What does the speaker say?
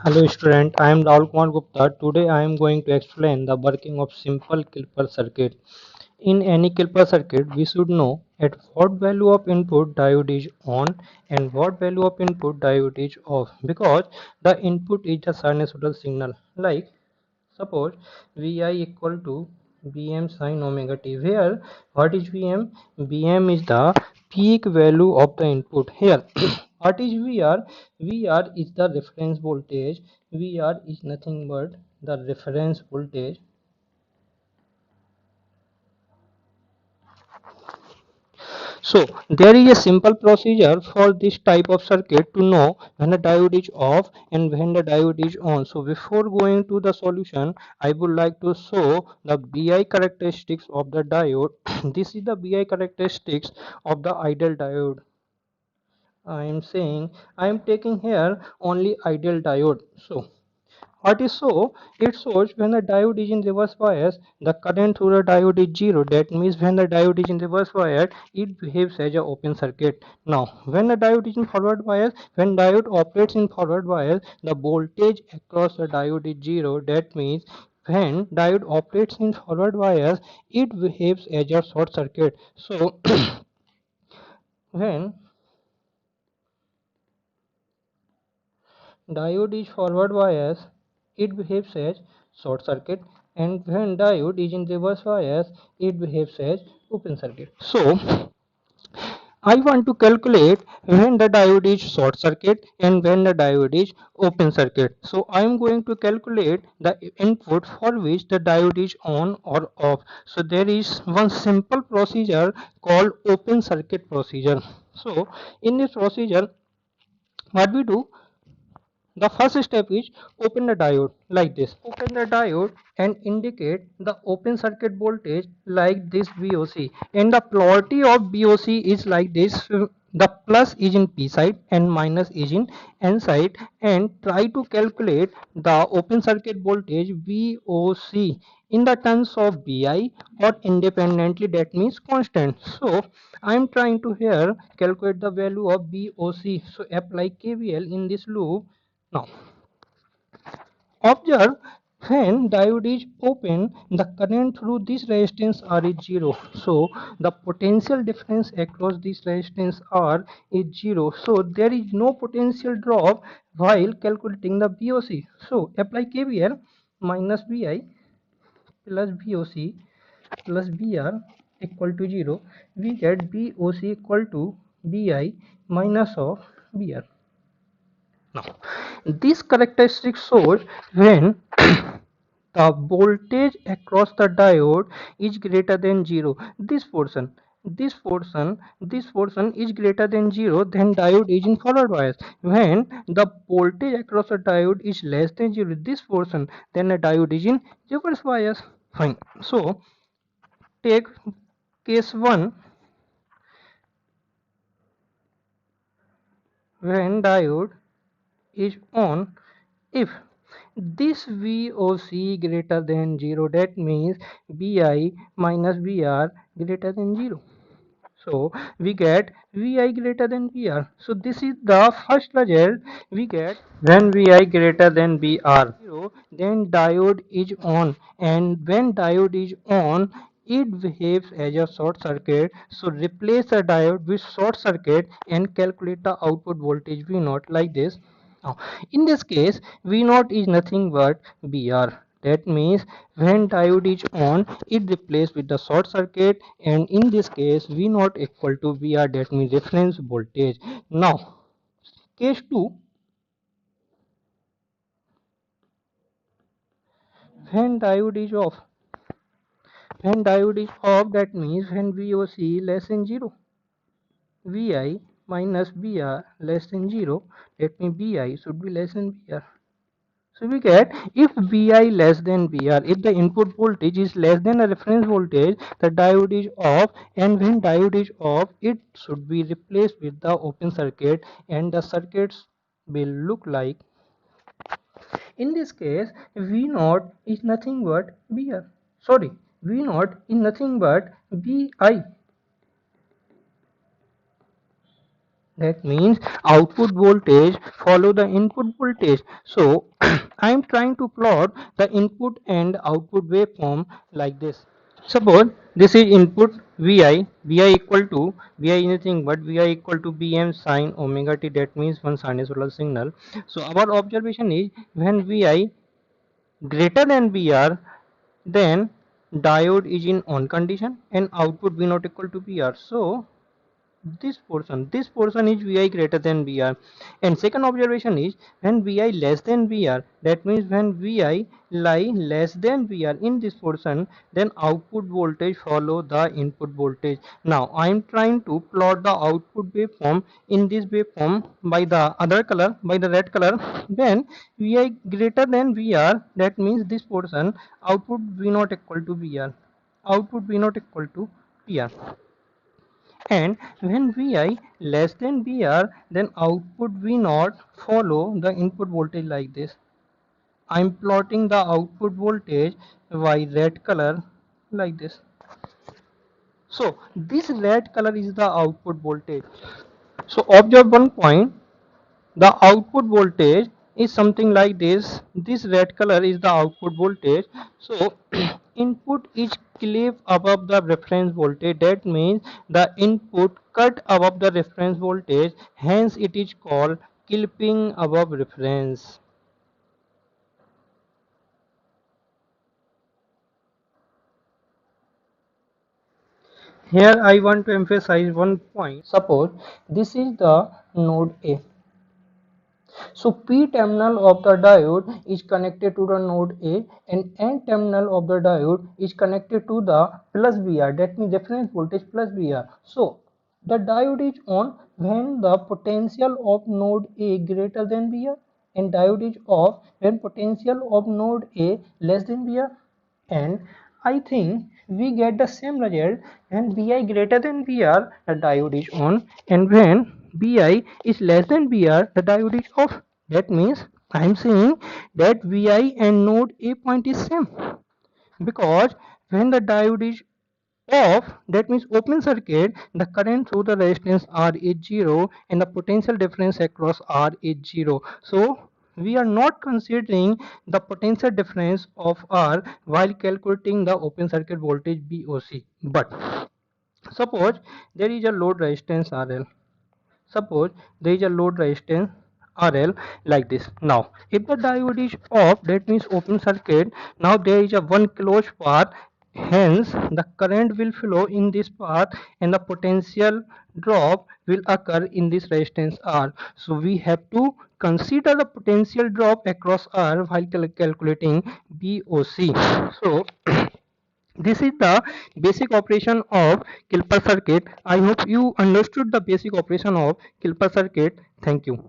Hello student, I am Rahul Kumar Gupta. Today I am going to explain the working of simple Klepper circuit. In any Klepper circuit, we should know at what value of input diode is on and what value of input diode is off, because the input is the sinusoidal signal. Like suppose Vi equal to Bm sin omega t, where what is Vm? Bm is the peak value of the input. Here what is Vr? Vr is the reference voltage. Vr is nothing but the reference voltage. So there is a simple procedure for this type of circuit to know when the diode is off and when the diode is on. So before going to the solution, I would like to show the BI characteristics of the diode. This is the BI characteristics of the ideal diode. I am saying I am taking here only ideal diode. So what is so? It shows when the diode is in reverse bias, the current through the diode is zero. That means when the diode is in reverse bias, it behaves as an open circuit. Now, when the diode is in forward bias, when diode operates in forward bias, the voltage across the diode is zero. That means when diode operates in forward bias, it behaves as a short circuit. So, when diode is forward bias, it behaves as short circuit, and when diode is in reverse bias, it behaves as open circuit. So I want to calculate when the diode is short circuit and when the diode is open circuit. So I am going to calculate the input for which the diode is on or off. So there is one simple procedure called open circuit procedure. So in this procedure, what we do, the first step is open the diode like this. Open the diode and indicate the open circuit voltage like this VOC. And the polarity of VOC is like this. The plus is in P side and minus is in N side. And try to calculate the open circuit voltage VOC in the terms of BI or independently, that means constant. So I am trying to here calculate the value of VOC. So apply KVL in this loop. Now, observe when diode is open, the current through this resistance R is zero. So, the potential difference across this resistance R is zero. So, there is no potential drop while calculating the VOC. So, apply KVL minus VI plus VOC plus VR equal to 0. We get VOC equal to VI minus of VR. Now, this characteristic shows when the voltage across the diode is greater than 0. This portion is greater than 0, then diode is in forward bias. When the voltage across the diode is less than 0, this portion, then the diode is in reverse bias. Fine. So take case 1, when diode is on. If this VOC greater than 0, that means BI minus BR greater than 0. So we get Vi greater than BR. So this is the first result we get when Vi greater than BR. Then diode is on, and when diode is on, it behaves as a short circuit. So replace the diode with short circuit and calculate the output voltage V0 like this. Now, in this case, V0 is nothing but BR. That means when diode is on, it replaced with the short circuit, and in this case, V0 equal to VR. That means reference voltage. Now, case 2, when diode is off. When diode is off, that means when VOC less than 0. Vi minus Br less than 0. That means Bi should be less than Br. So we get if Vi less than Br, if the input voltage is less than a reference voltage, the diode is off, and when diode is off, it should be replaced with the open circuit, and the circuits will look like. In this case, V0 is nothing but Br. Sorry, V0 is nothing but Vi. That means output voltage follow the input voltage. So I am trying to plot the input and output waveform like this. Suppose this is input Vi, Vi equal to Vi is nothing but Vi equal to Bm sine omega t. That means one sinusoidal signal. So our observation is when Vi greater than Br, then diode is in on condition and output V not equal to Br. So this portion is Vi greater than Br. And second observation is when Vi less than Br, that means when Vi lie less than Br in this portion, then output voltage follow the input voltage. Now I am trying to plot the output waveform in this waveform by the other color, by the red color. When Vi greater than Br, that means this portion output V not equal to Br, output V not equal to Br. And when Vi less than Br, then output V naught follow the input voltage like this. I am plotting the output voltage by red color like this. So this red color is the output voltage. So observe one point, the output voltage is something like this red color is the output voltage. So input is clip above the reference voltage, that means the input cut above the reference voltage, hence it is called clipping above reference. Here I want to emphasize one point. Suppose this is the node A. So P terminal of the diode is connected to the node A and N terminal of the diode is connected to the plus Vr, that means reference voltage plus Vr. So the diode is on when the potential of node A greater than Vr, and diode is off when potential of node A less than Vr. And I think we get the same result when Vi greater than Vr, the diode is on, and when Vi is less than Vr, the diode is off. That means I am saying that Vi and node A point is same, because when the diode is off, that means open circuit, the current through the resistance R is 0 and the potential difference across R is 0. So we are not considering the potential difference of R while calculating the open circuit voltage VOC. But suppose there is a load resistance RL. Suppose there is a load resistance RL like this. Now if the diode is off, that means open circuit. Now there is a one closed path, hence the current will flow in this path and the potential drop will occur in this resistance R. So we have to consider the potential drop across R while calculating VOC. So this is the basic operation of Kilper circuit. I hope you understood the basic operation of Kilper circuit. Thank you.